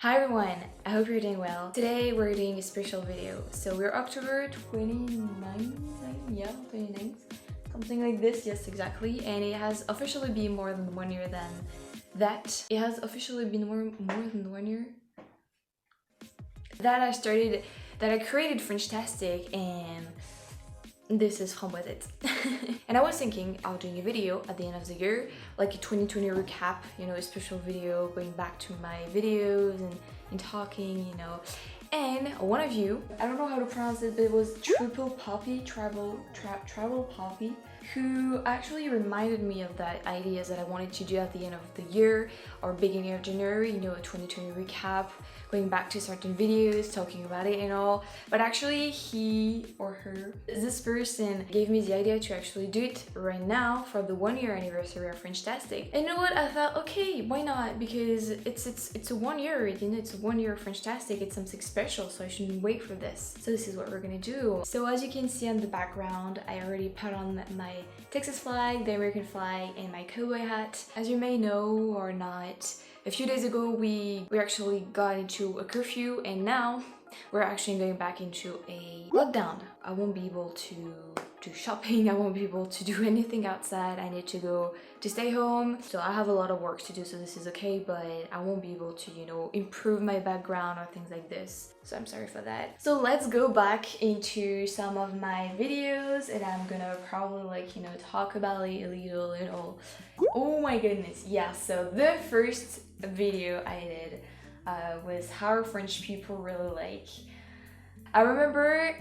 Hi everyone, I hope you're doing well. Today we're doing a special video. So we're October 29th, yeah, 29th, something like this, yes exactly. And it has officially been more than 1 year than that. It has officially been more than 1 year that I created FrenchTastic, and this is from with it. And I was thinking of doing a video at the end of the year, like a 2020 recap, you know, a special video going back to my videos and talking, you know. And one of you, I don't know how to pronounce it, but it was Travel Poppy, who actually reminded me of that ideas that I wanted to do at the end of the year or beginning of January, you know, a 2020 recap, going back to certain videos, talking about it and all. But actually he or her, this person gave me the idea to actually do it right now for the 1 year anniversary of FrenchTastic. And you know what, I thought, okay, why not? Because it's a 1 year, you know, it's a 1 year of FrenchTastic, it's something special, so I shouldn't wait for this. So this is what we're gonna do. So as you can see on the background, I already put on my Texas flag, the American flag, and my cowboy hat. As you may know or not, a few days ago we actually got into a curfew, and now we're actually going back into a lockdown. I won't be able to do shopping, I won't be able to do anything outside. I need to stay home, so I have a lot of work to do, so this is okay, but I won't be able to, you know, improve my background or things like this, so I'm sorry for that. So let's go back into some of my videos, and I'm gonna probably, like, you know, talk about it a little and all. Oh my goodness, yeah, so the first video I did was how French people really like. I remember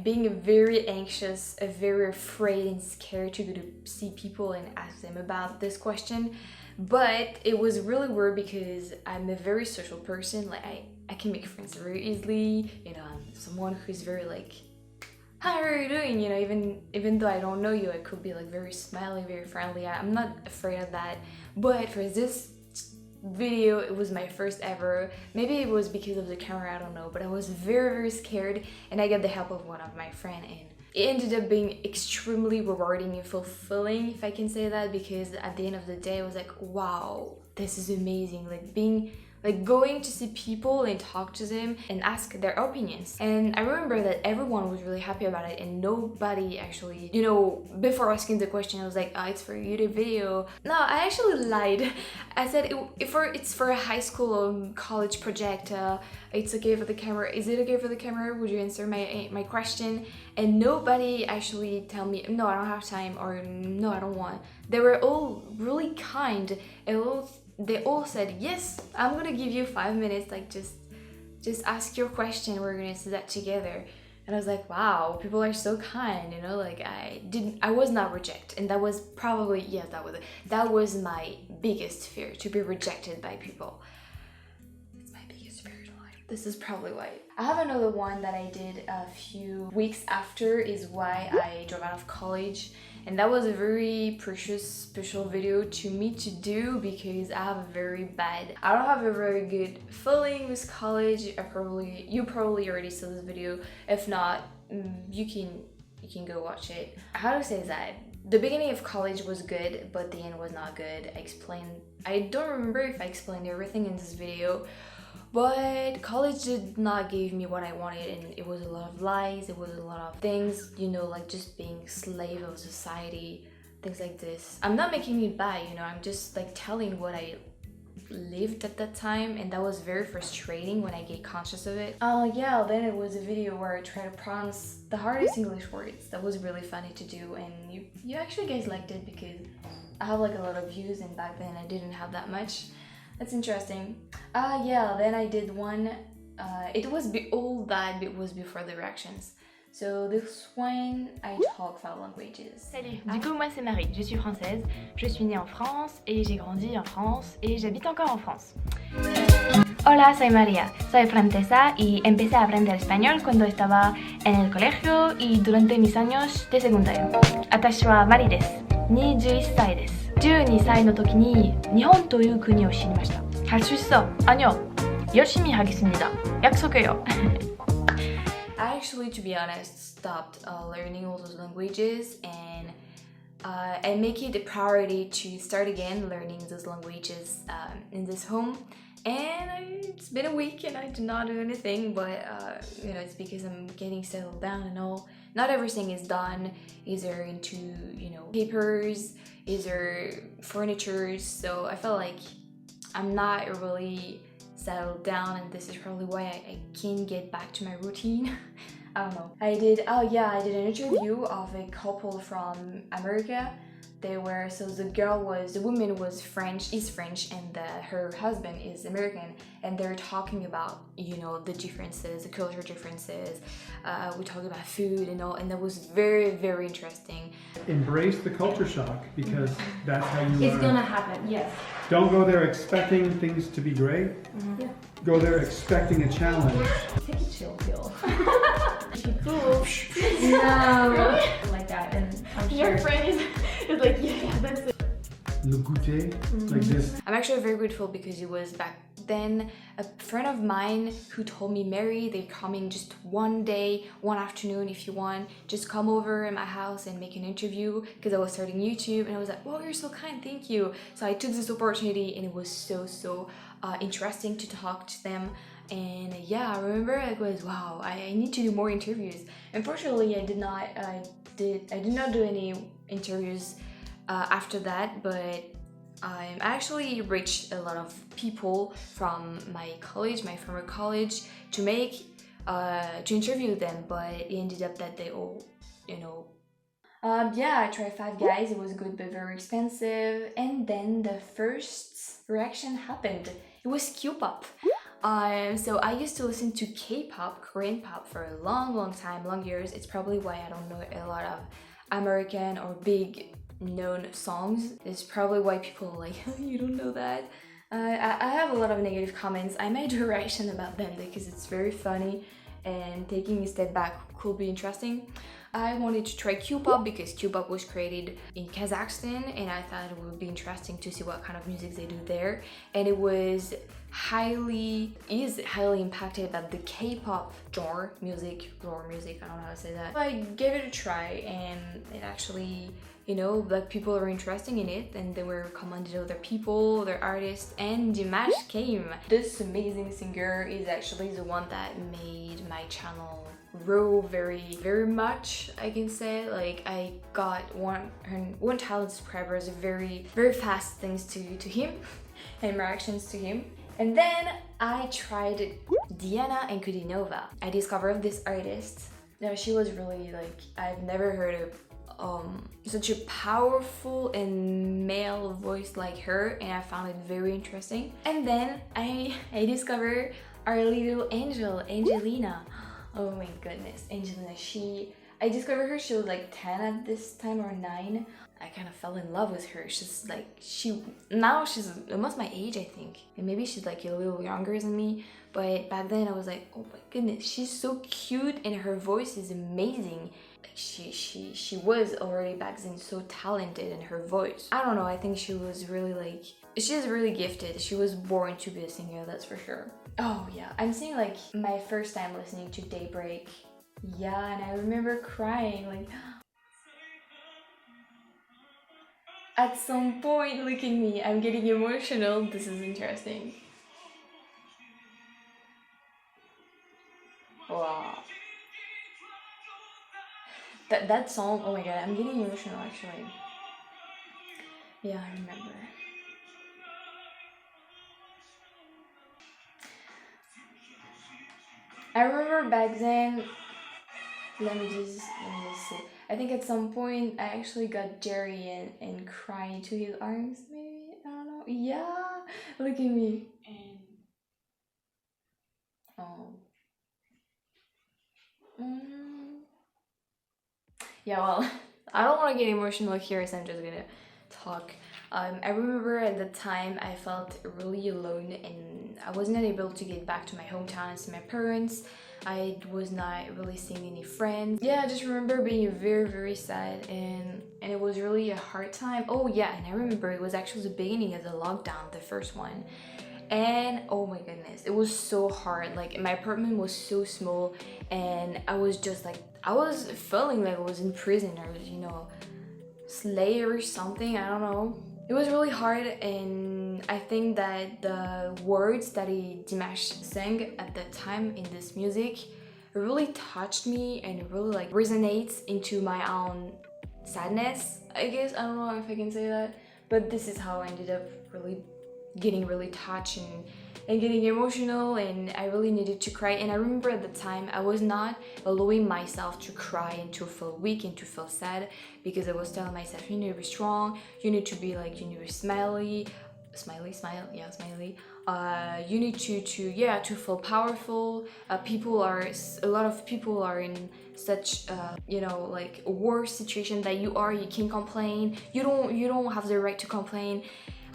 being very anxious, very afraid and scared to go to see people and ask them about this question, but it was really weird because I'm a very social person. Like I can make friends very easily, you know. I'm someone who's very like, how are you doing, you know, even though I don't know you, I could be like very smiley, very friendly. I'm not afraid of that. But for this video, it was my first ever. Maybe it was because of the camera, I don't know, but I was very scared, and I got the help of one of my friends, and it ended up being extremely rewarding and fulfilling, if I can say that, because at the end of the day I was like, wow, this is amazing. Like going to see people and talk to them and ask their opinions. And I remember that everyone was really happy about it, and nobody actually, you know, before asking the question, I was like, oh, it's for a YouTube video. No, I actually lied. I said it's for a high school or college project. It's okay for the camera. Is it okay for the camera? Would you answer my question? And nobody actually tell me, no, I don't have time, or no, I don't want. They were all really kind, and they all said, yes, I'm gonna give you 5 minutes, like just ask your question, we're gonna see that together. And I was like, wow, people are so kind, you know. Like I was not rejected, and that was probably, yes, that was my biggest fear, to be rejected by people. It's my biggest fear in life. This is probably why. I have another one that I did a few weeks after, is why I dropped out of college. And that was a very precious, special video to me to do, because I don't have a very good feeling with college. You probably already saw this video. If not, you can go watch it. How to say that? The beginning of college was good, but the end was not good. I don't remember if I explained everything in this video, but college did not give me what I wanted, and it was a lot of lies, it was a lot of things, you know, like just being slave of society, things like this. I'm not making it bad, you know, I'm just like telling what I lived at that time, and that was very frustrating when I get conscious of it. Yeah, then it was a video where I tried to pronounce the hardest English words. That was really funny to do, and you actually guys liked it, because I have like a lot of views, and back then I didn't have that much. That's interesting. Yeah, then I did one, it was before the reactions. So this one, I talk 5 languages. Salut, du coup moi c'est Marie, je suis française, je suis née en France et j'ai grandi en France et j'habite encore en France. Hola, soy María, soy francesa y empecé a aprender español cuando estaba en el colegio y durante mis años de secundario. Atashi wa Mari desu. 21歳です。12歳の時に日本という国を知りました。할 수 있어. 아니요. 열심히 하겠습니다. 약속해요. I actually, to be honest, stopped learning all those languages, and make it a priority to start again learning those languages in this home. And it's been a week and I did not do anything, but you know, it's because I'm getting settled down and all. Not everything is done, either into, you know, papers, either furniture, so I felt like I'm not really settled down, and this is probably why I can't get back to my routine. I don't know. I did an interview of a couple from America. They were, so the woman was French, is French, and her husband is American, and they're talking about, you know, the differences, the culture differences. We talked about food and all, and that was very, very interesting. Embrace the culture shock, because that's how you learn. It's gonna happen, yes. Don't go there expecting things to be great. Yeah. Go there expecting a challenge. Take a chill pill. Cool. No. Like that, and I'm sure your friend is like, yeah, that's it. Le goûter, like this. I'm actually very grateful because it was back then a friend of mine who told me, Mary, they're coming just one day, one afternoon if you want, just come over at my house and make an interview, because I was starting YouTube, and I was like, oh, you're so kind, thank you. So I took this opportunity, and it was so interesting to talk to them. And yeah, I remember it was, wow, I need to do more interviews. Unfortunately, I did not do any interviews after that, but I actually reached a lot of people from my college, my former college, to interview them, but it ended up that they all, you know. Yeah, I tried 5 guys. It was good but very expensive. And then the first reaction happened. It was Q-pop. So I used to listen to K-pop, Korean pop, for a long time, long years. It's probably why I don't know a lot of American or big known songs. It's probably why people are like, you don't know that. I have a lot of negative comments. I made a reaction about them because it's very funny, and taking a step back could be interesting. I wanted to try Q-pop because Q-pop was created in Kazakhstan, and I thought it would be interesting to see what kind of music they do there. And it was highly impacted by the K-pop genre music, I don't know how to say that. I gave it a try, and it actually, you know, Black people are interested in it, and they were recommended other people, other artists, and the match came. This amazing singer is actually the one that made my channel grow very much, I can say. Like, I got 1,000 subscribers very fast thanks to him and my reactions to him. And then I tried Diana and Kudinova. I discovered this artist. Now, she was really, like, I've never heard of such a powerful and male voice like her, and I found it very interesting. And then I discovered our little angel, Angelina. Oh my goodness, Angelina, I discovered her, she was like 10 at this time, or 9. I kind of fell in love with her. She's like, now she's almost my age, I think. And maybe she's like a little younger than me, but back then I was like, oh my goodness, she's so cute and her voice is amazing. Like she was already back then so talented in her voice. I don't know, I think she was really like, she's really gifted. She was born to be a singer, that's for sure. Oh yeah, I'm saying like my first time listening to Daybreak. Yeah, and I remember crying, like, at some point, look at me, I'm getting emotional. This is interesting. Wow. That song, oh my god, I'm getting emotional actually. Yeah, I remember. I remember back then, let me just see. I think at some point I actually got Jerry and cried into his arms, maybe? I don't know. Yeah, look at me. And oh. Yeah, well, I don't want to get emotional here, so I'm just gonna talk. I remember at the time I felt really alone, and I was not able to get back to my hometown and see my parents. I was not really seeing any friends. Yeah, I just remember being very sad, and it was really a hard time. Oh yeah, and I remember it was actually the beginning of the lockdown, the first one. And oh my goodness, it was so hard. Like, my apartment was so small, and I was just like, I was feeling like I was in prison, or, you know, slave or something, I don't know. It was really hard, and I think that the words that Dimash sang at that time in this music really touched me and it really like resonates into my own sadness, I guess. I don't know if I can say that, but this is how I ended up really getting really touched and getting emotional, and I really needed to cry. And I remember at the time I was not allowing myself to cry and to feel weak and to feel sad, because I was telling myself, you need to be strong, you need to be like, you need to be smiley, you need to feel powerful. A lot of people are in such you know, like a worse situation that you can't complain, you don't have the right to complain.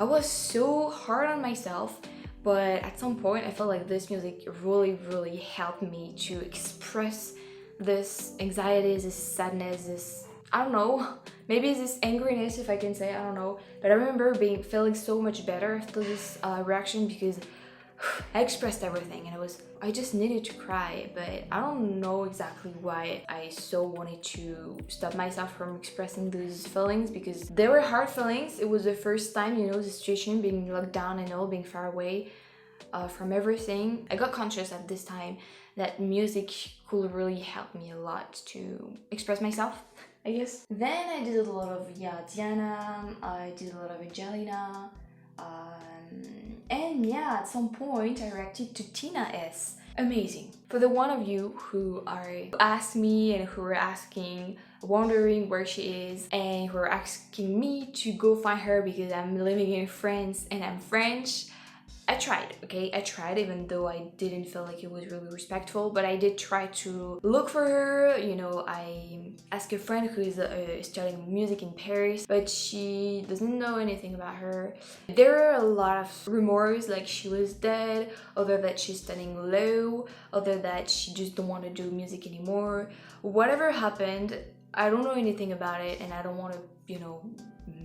I was so hard on myself, but at some point I felt like this music really helped me to express this anxiety, this sadness, this, I don't know, maybe it's this angriness, if I can say, I don't know. But I remember feeling so much better after this reaction, because I expressed everything and I just needed to cry. But I don't know exactly why I so wanted to stop myself from expressing those feelings, because they were hard feelings. It was the first time, you know, the situation, being locked down and all, being far away from everything. I got conscious at this time that music could really help me a lot to express myself, I guess. Then I did a lot of Diana, I did a lot of Angelina, and yeah, at some point I reacted to Tina S. Amazing. For the one of you who asked me and who are wondering where she is, and who are asking me to go find her because I'm living in France and I'm French, I tried, okay? I tried, even though I didn't feel like it was really respectful, but I did try to look for her. You know, I asked a friend who is studying music in Paris, but she doesn't know anything about her. There are a lot of rumors, like she was dead, other that she's studying law, other that she just don't want to do music anymore. Whatever happened, I don't know anything about it, and I don't want to, you know,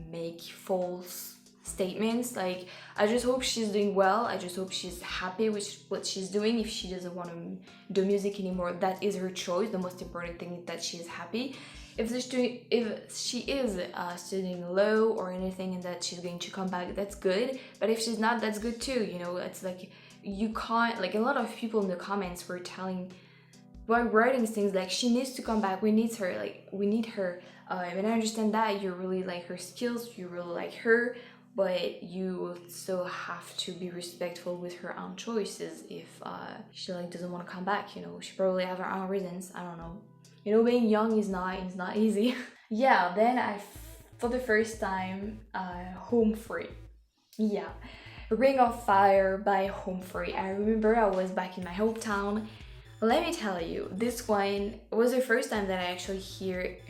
make false statements. Like, I just hope she's doing well. I just hope she's happy with what she's doing. If she doesn't want to do music anymore, that is her choice. The most important thing is that she is happy. If she is studying law or anything and that she's going to come back, that's good. But if she's not, that's good too. You know, it's like, you can't, like, a lot of people in the comments were writing things like, she needs to come back, we need her, and I understand that you really like her skills, you really like her, but you also have to be respectful with her own choices. If she like doesn't want to come back, you know, she probably have her own reasons. I don't know, you know, being young is not easy. Yeah, then for the first time, Home Free. Yeah, Ring of Fire by Home Free. I remember I was back in my hometown. Let me tell you, this one was the first time that I actually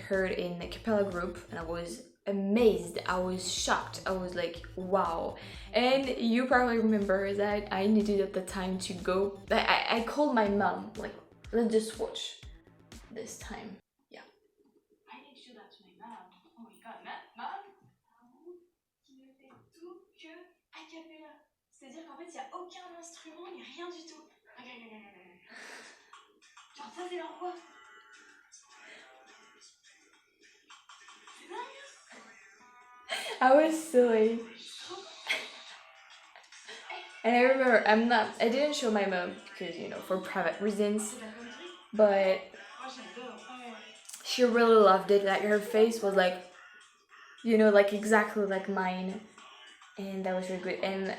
heard in a cappella group, and I was amazed, I was shocked, I was like, wow. And you probably remember that I needed at the time to go, I called my mom, like, let's just watch this time. Yeah. I need to do that to my mom. Oh my god, mom, qui ne fait tout que a cappella. C'est-à-dire qu'en fait, il n'y a aucun instrument, ni rien du tout. Genre ça, c'est leur voix. C'est dingue. I was silly. And I remember, I didn't show my mom because, you know, for private reasons, but she really loved it. Like, her face was like, you know, like exactly like mine, and that was really good. And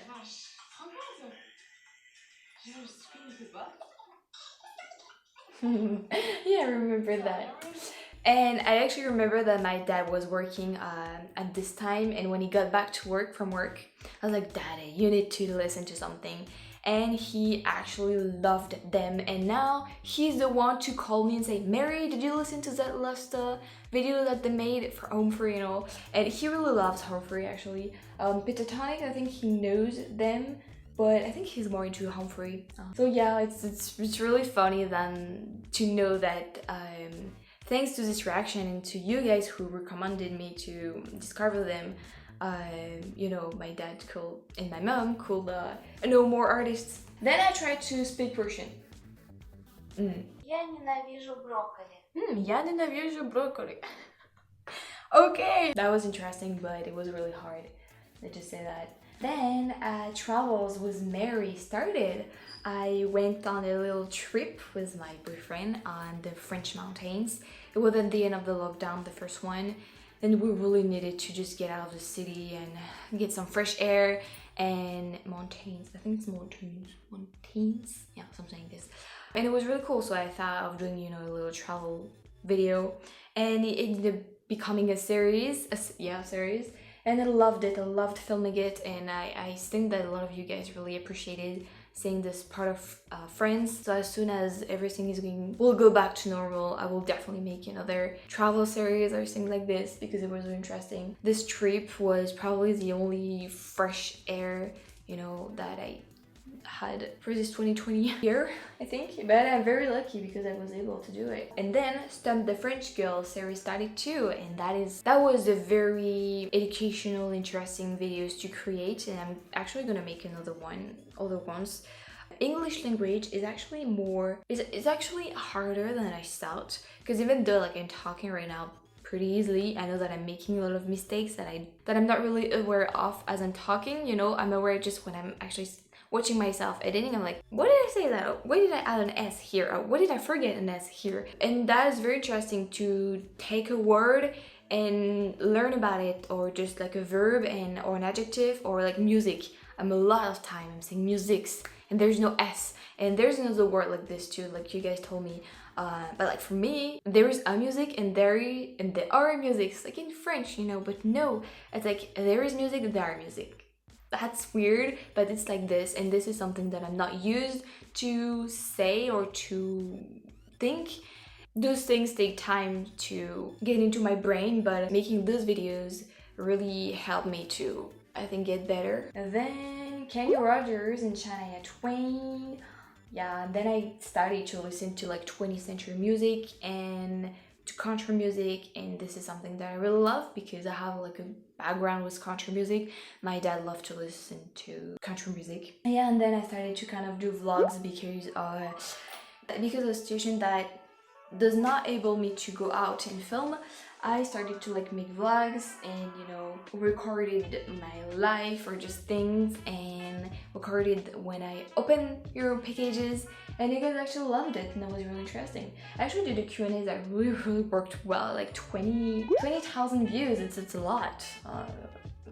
yeah, I remember that. And I actually remember that my dad was working at this time, and when he got back from work, I was like, Daddy, you need to listen to something. And he actually loved them, and now he's the one to call me and say, Mary, did you listen to that last video that they made for Home Free, you know? And he really loves Home Free, actually. Pentatonic, I think he knows them, but I think he's more into Home Free. So yeah, it's really funny then to know that thanks to this reaction and to you guys who recommended me to discover them, you know, my dad and my mom could know more artists. Then I tried to speak Russian. Я ненавижу брокколи. Я ненавижу брокколи. Okay, that was interesting, but it was really hard. Let's just say that. Then travels with Mary started. I went on a little trip with my boyfriend on the French mountains. It was at the end of the lockdown, the first one, and we really needed to just get out of the city and get some fresh air and mountains. I think it's mountains, yeah, something like this. And it was really cool, so I thought of doing, you know, a little travel video, and it ended up becoming a series, and I loved it. I loved filming it, and I think that a lot of you guys really appreciated seeing this part of France. So as soon as everything will go back to normal, I will definitely make another travel series or something like this, because it was really interesting. This trip was probably the only fresh air, you know, that I had for this 2020 year, I think. But I'm very lucky because I was able to do it. And then Stump the French Girl series started too, and that was a very educational, interesting videos to create, and I'm actually gonna make other ones. English language is actually it's actually harder than I thought, because even though like I'm talking right now pretty easily, I know that I'm making a lot of mistakes that I'm not really aware of as I'm talking, you know. I'm aware just when I'm actually watching myself editing. I'm like, what did I say that? Oh, why did I add an S here? Oh, why did I forget an S here? And that is very interesting, to take a word and learn about it, or just like a verb or an adjective, or like music. A lot of time I'm saying musics and there's no S, and there's another word like this too, like you guys told me. But like for me, there is a music and there are musics, like in French, you know. But no, it's like there is music and there are music. That's weird, but it's like this, and this is something that I'm not used to say or to think. Those things take time to get into my brain, but making those videos really helped me to, I think, get better. And then Kenny Rogers and Shania Twain. Yeah, then I started to listen to like 20th century music and to country music, and this is something that I really love because I have like a background with country music. My dad loved to listen to country music. Yeah, and then I started to kind of do vlogs because of the situation that does not enable me to go out and film. I started to like make vlogs and, you know, recorded my life or just things, and recorded when I open your packages, and you guys actually loved it, and that was really interesting. I actually did a Q&A that really worked well, like 20,000 views. It's a lot.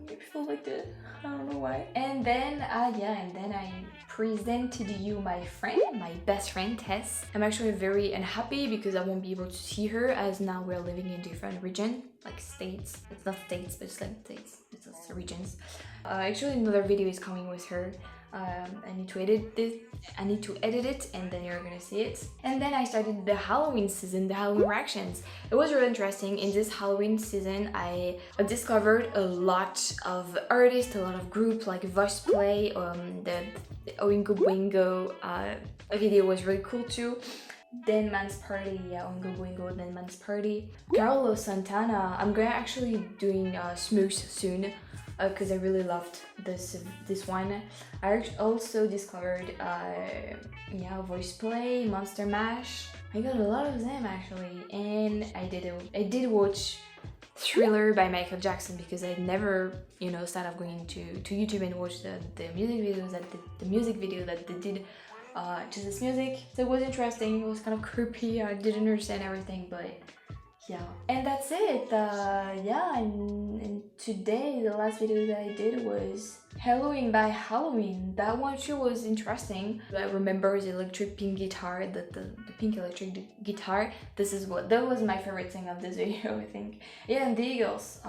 People liked it. I don't know why. And then I presented you my best friend Tess. I'm actually very unhappy because I won't be able to see her, as now we're living in different region, like states. It's not states, but it's like states. It's also regions. Actually, another video is coming with her. I need to edit it, and then you're gonna see it. And then I started the Halloween season, the Halloween reactions. It was really interesting. In this Halloween season, I discovered a lot of artists, a lot of groups like Voice Play, the Oingo Boingo video was really cool too. Then Man's Party, yeah, Oingo Boingo, then Man's Party. Carlos Santana, I'm gonna actually doing Smooth soon, because I really loved this one. I also discovered Voice Play, Monster Mash. I got a lot of them actually, and I did watch Thriller by Michael Jackson, because I'd never, you know, started of going to YouTube and watch the music video that they did to this music. So it was interesting. It was kind of creepy. I didn't understand everything, but yeah. And that's it. And today the last video that I did was Halloween by Halloween. That one too was interesting. I remember the electric pink guitar, the pink electric guitar. That was my favorite thing of this video, I think. Yeah, and the Eagles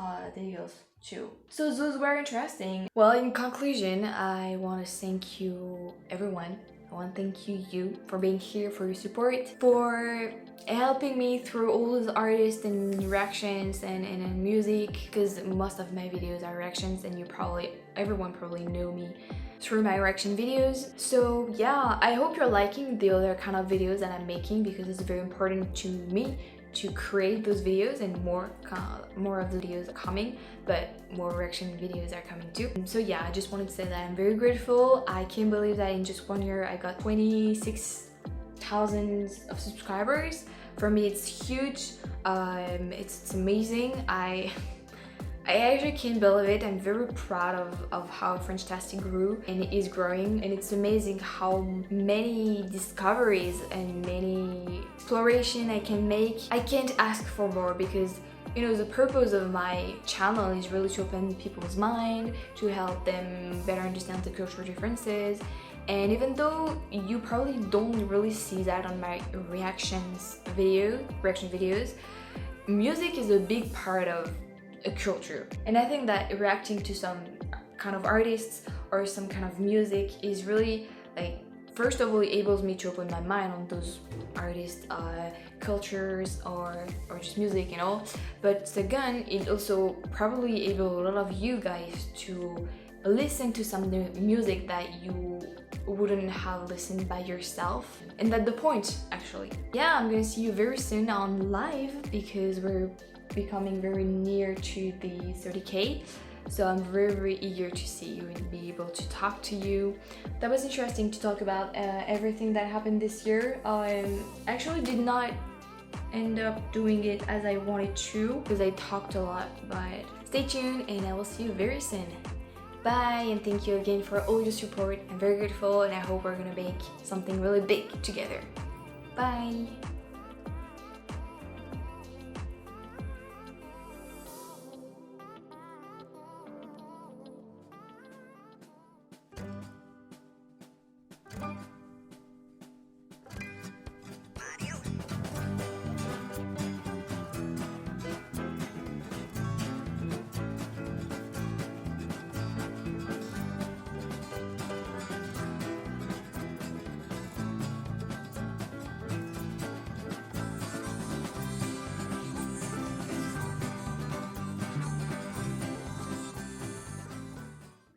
too. So those were interesting. Well, in conclusion, I want to thank you everyone. I want to thank you for being here, for your support, for helping me through all those artists and reactions and music, because most of my videos are reactions, and everyone probably know me through my reaction videos. So yeah, I hope you're liking the other kind of videos that I'm making, because it's very important to me to create those videos, and more of the videos are coming, but more reaction videos are coming too. So yeah, I just wanted to say that I'm very grateful. I can't believe that in just 1 year I got 26,000 of subscribers. For me, it's huge. It's amazing. I actually can't believe it. I'm very proud of how FrenchTastic grew, and it is growing, and it's amazing how many discoveries and many exploration I can make. I can't ask for more because, you know, the purpose of my channel is really to open people's mind, to help them better understand the cultural differences. And even though you probably don't really see that on my reaction videos, music is a big part of a culture. And I think that reacting to some kind of artists or some kind of music is really, like, first of all, it enables me to open my mind on those artists, cultures, or just music, you know. But second, it also probably enables a lot of you guys to listen to some new music that you wouldn't have listened by yourself. And that's the point, actually. Yeah, I'm gonna see you very soon on live because we're becoming very near to the 30K. So I'm very eager to see you and be able to talk to you. That was interesting to talk about everything that happened this year. I actually did not end up doing it as I wanted to because I talked a lot, but stay tuned and I will see you very soon. Bye, and thank you again for all your support. I'm very grateful and I hope we're gonna make something really big together. Bye!